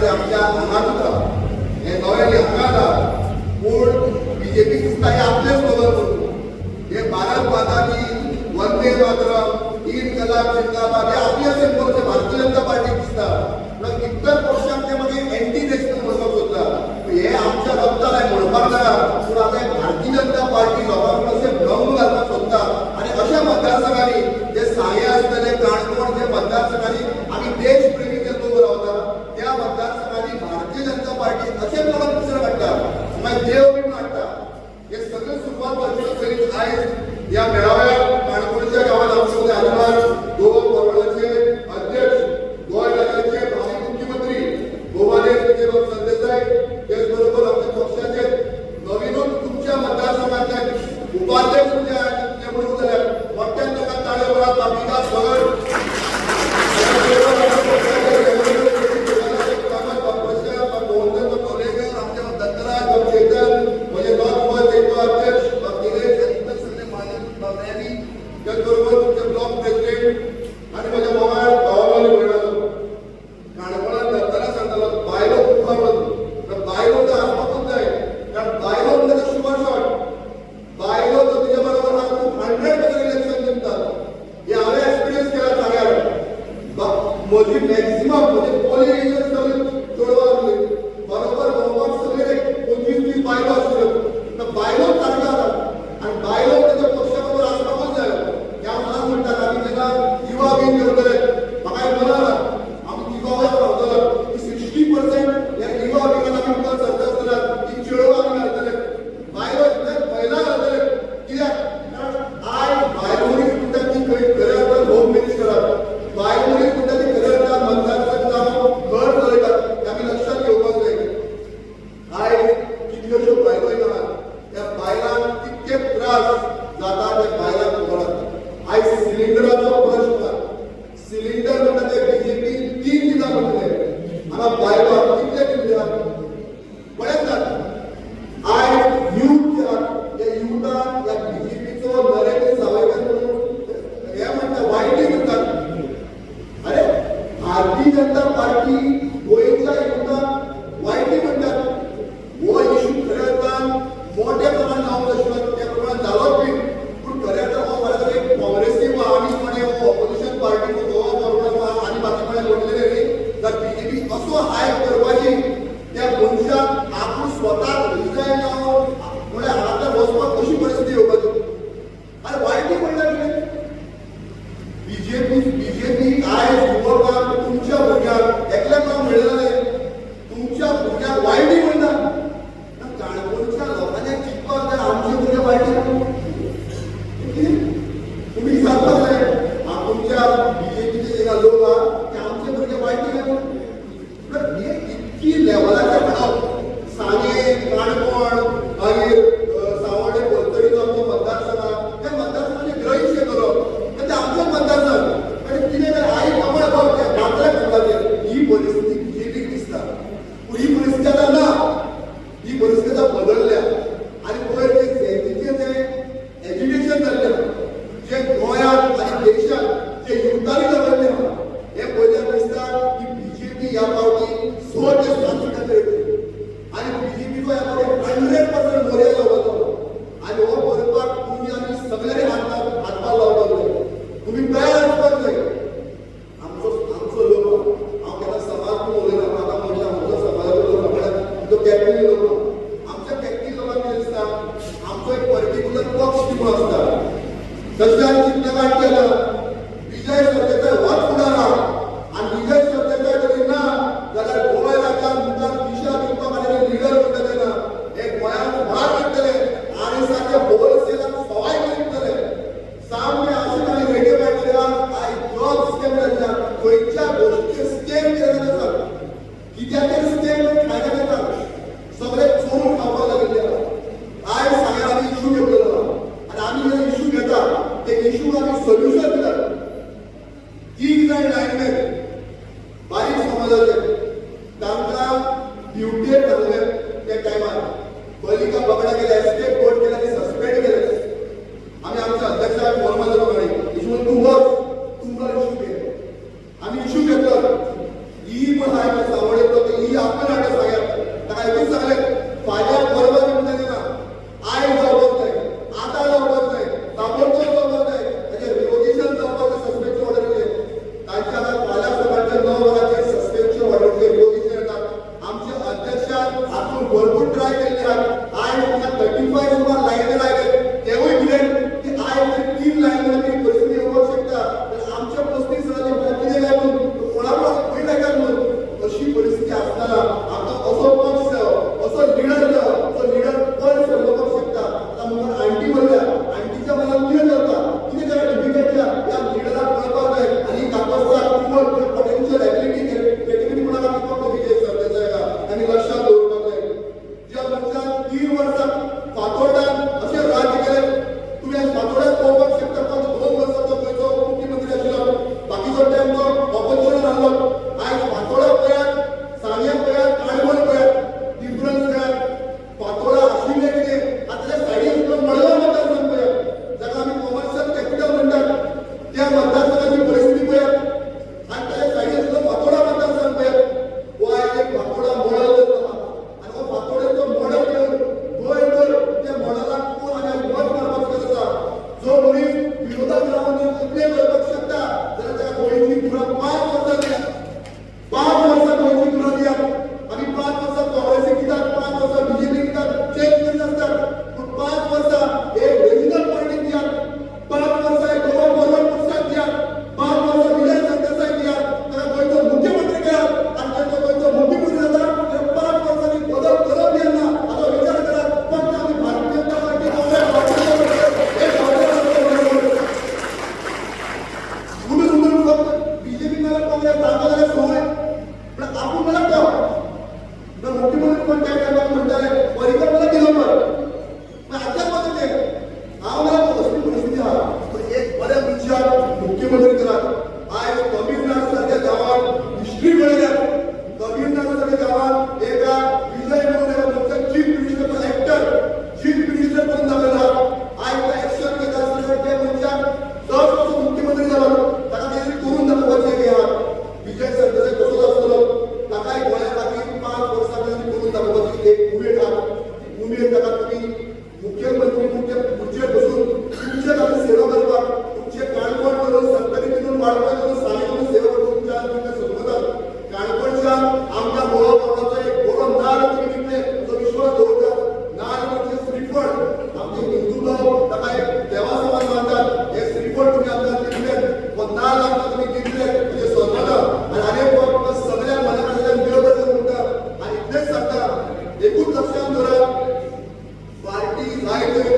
मध्ये आमच्या हांगात होता हे नव्याने हांगात पूण बीजेपी दिसता हे आपलेच स्लोगन करून हे भारत माता की वंदे मातरम इन्कलाब जिंदाबाद हे आपले सिंबल भारतीय जनता पार्टी दिसता पण इतर पक्षांचे मागीर एंटी नॅशनल म्हणपाक सोदता हे आमच्या रक्तान आहे म्हणपाक ना पूण आता भारतीय जनता पार्टी लोकांक अशें भ्रम घालपाक सोदता आनी अशा मतदारसंघांनी जे साये आसतले काणकोण जे मतदारसंघांनी आमी देश प्रेमी जे लोक रावता त्या मतदारसंघांनी भारतीय जनता पार्टी अशें लोकांक दुसरें काडटा मागीर देव बी मारता हे सगळे सुरवात करचे पयलीं आयज या मेळाव्याक काणकोणच्या गांवांत आमचे आमदार गोवा परवळाचे अध्यक्ष गोंय राज्याचे भावी मुख्यमंत्री गोवादेव सरदेसाय तेच बरोबर आमच्या पक्षाचे नवीनच तुमच्या मतदारसंघातले उपाध्यक्ष जे म्हणून जाल्यार मोठ्यान ताका ताळे मारत बाकीचा सगळ मोदी मॅक्सिमम म्हणजे पोलिंग एजंट सगळे जोडवा लागले बरोबर बरोबर सगळे 25-30 बायलो असले तर बायलो काढला आणि बायलो त्याच्या पक्षाबरोबर आसपास जाय त्या मला म्हणतात आम्ही त्याला युवा बीन करतले म्हाका म्हणाला आम्ही युवा रावतलो की 60% या युवा बीन आम्ही मुखार सरता आसतना ती चेडवा आम्ही घालतले बायलो पहिला घालतले कित्याक कारण आय बायलोनी सुद्धा ती खंय घरा होम मिनिस्टर बायलोनी सुद्धा ती भारतीय जनता पार्टी गोयच्या युद्धात वाईटी म्हणतात हो इशू खऱ्या अर्थान मोठ्या प्रमाणात नाव आशिल्लो त्या प्रमाणात जालोच बी पूण खऱ्या अर्थान हो मला एक काँग्रेसी आनी कोणे ऑपोजिशन पार्टी गोवा फॉरवर्ड आनी बाकी कोणे जोडलेले न्ही तर बीजेपी असो हायप करपाची त्या मनशाक आपूण स्वताक रिजायन जावन म्हळ्यार हातार वचपाक कशी परिस्थिती येवपाची आनी वाईटी म्हणल्यार कितें बीजेपी आयज युवकांक तुमच्या भुरग्यांक एकल्याक काम मेळयले तुमच्या भुरग्यांक वायटी म्हणटा काणकोणच्या लोकांनी चिंतपाक जाय आमचे भुरगे वायटी तुमी सांगपाक जाय तुमच्या बीजेपीचे जे लोक आहा ते आमचे भुरगे वायटी म्हणून हे इतकी लेवलाचेर म्हणप सांगे काणकोण मागीर सावड्डे पलतडी आमचो मतदारसंघ त्या मतदारसंघाचे ग्रहीत करप ते आमचो मतदारसंघ आनी कितें तर आई कमळ करप मात्र म्हणटात ही परिस्थिती बीजेपीक दिसता पूण ही परिस्थिती आतां ना ही परिस्थिती आतां बदलल्या आनी पळय ते सेंटीचे जे एज्युकेशन जाल्लें जे गोंयांत आनी देशांत जे युद्धांनी जाल्लें हे पळयल्यार दिसता की बीजेपी ह्या फावटी 6 ते 7% येतली आनी बीजेपीचो ह्या फावटी 100% मोरया जावपाचो आनी हो करपाक तुमी आमी सगळे हातभार लावपाक जाय तुम्ही तयार आसपाक जाय आमचो लोक हांव केन्ना समाज उलयना म्हाका म्हणटा म्हजो समाजाचो लोक म्हळ्यार तो कॅपिटल लोक आमच्या कॅपिटल लोकांक कितें दिसता आमचो एक पर्टिक्युलर पक्ष किंवा आसता तशें चित्रकाट केला विजय सरदेसाय होच फुडार आहा आनी विजय सरदेसाय जरी ना जाल्यार गोंय राज्यांत मुखार दिशा दिवपाक आनी लिडर म्हणटा ना हे गोंयांत भार काडटले आनी सारके होलसेलाक सवाय करीतले सामके अशें आनी रेडिओ पायतल्यार आयज जो स्कॅम जाल्ल्या खंयच्या गोश्टीचेर स्कॅम केले आसा कित्याचेर स्कॅम फायदा घेता सगळे चोरून खावपाक लागिल्ले आहा आयज सांगल्यार आमी इशू घेतलेलो आनी आमी जे इशू घेता ते इशू आमी सोल्युशन दितात 3 जाण लायनमॅन बारीक समाजाचे तांकां ड्युटीर घातले त्या टायमार बलिका पकडा गेले एस्केप कोर्ट केले आनी सस्पेंड केले आमी आमच्या अध्यक्षाक फोन मारलो कोणी इशू तूं वच तुमकां इशू घे आमी इशू घेतलो ही पण हांवें सावळेतलो ही तुम्ही लक्षात दवरपाक जाय ज्या मनशान 3 वर्सां फातोर्डान अशें राज्य केलें तुम्ही आज फातोर्डात पळोवपाक शकता पण 2 वर्सांचो खंयचो मुख्यमंत्री आशिल्लो बाकीचो टायम तो ऑपोजिशनान आहलो आयज फातोर्डा पळयात साणिया पळयात काणकोण पळयात डिफरन्स पळयात फातोर्डा आशिल्लें कितें आतां त्या सायडीन आशिल्लो मडगांव मतदारसंघ पळयात जाका आमी कॉमर्शियल कॅपिटल म्हणटात त्या मतदारसंघाची परिस्थिती पळयात आनी त्या सायडीन आशिल्लो फातोर्डा मतदारसंघ पळयात हो आयज एक फातोर्डा मॉडल जाता आनी हो फातोर्डेचो मॉडल घेवन गोंयभर त्या मॉडलाक कोण आनी मत मारपाचो आसा जो मनीस विरोधात रावन उकले करपाक शकता जाल्यार ताका गोंयची पुरा 5 वर्सां दियात 5 वर्सां गोंयची पुरा दियात आमी 5 वर्सां काँग्रेसीक दितात 5 वर्सां बीजेपीक दितात चेंज करीत आसतात पूण 5 वर्सां एक रिजनल पार्टीक दियात 5 वर्सां एक गोवा फॉरवर्ड पक्षाक दियात 5 वर्सां विजय सरदेसाईक दियात ताका गोंयचो मुख्यमंत्री करात आनी जेन्ना गोंयचो मुख्यमंत्री जाता तेन्ना 5 वर्सांनी बदल करप येना हाचो विचार करात फक्त आमी भारतीय जनता पार्टी काँग्रेस उलून फक्त बीजेपी नाल्यार काँग्रेस जाता जाल्यार सोय पण आपूण मला तो मुख्यमंत्री कोण त्या टायमार म्हणटाले परिकर मला दिलो पण आतां पद ते हांव मला असली परिस्थिती आहा पण एक बऱ्या मनशाक मुख्यमंत्री करात आयज तमिळनाडू सारख्या गांवांत हिस्ट्री पळयल्यात तमिळनाडू सारख्या गांवांत एका विजय म्हणून एका मनशाक चीफ मिनिस्टर चीफ मिनिस्टर करून दाखयला आयज तो एक्शन घेता आसतना त्या मनशाक जर कसो मुख्यमंत्री जालो ताका कितें करून दाखोवपाचें हें आहा विजय सरदेसाय कसो आसतलो ताकाय गोंया खातीर 5 वर्सां मेरेन करून दाखोवपाची एक उमेद आहा उमेद ताका तुमी मुख्यमंत्री खुर्चेर बसून तुमचे खातीर सेवा करपाक तुमचे काणकोण करून सरकारी तितून वाडपा करून साने करून सेवा करून तुमच्या तुमकां सोदतात काणकोणच्यान आमच्या गोवा गांवाचो एक बरो नाल्ल तुमी दितले जो विश्वास दवरतात नाल्ल म्हणजे श्रीफळ आमचे हिंदू लोक ताका एक देवा समान मानतात हे श्रीफळ तुमी आमकां दितले हो नाल्ल आमकां तुमी दितले म्हणजे सन्मान आनी फक्त सगळ्या मनांतल्यान देव बरें म्हणटा आनी इतलेंच सांगता एकूच लक्षांत दवरात पार्टी जाय तरी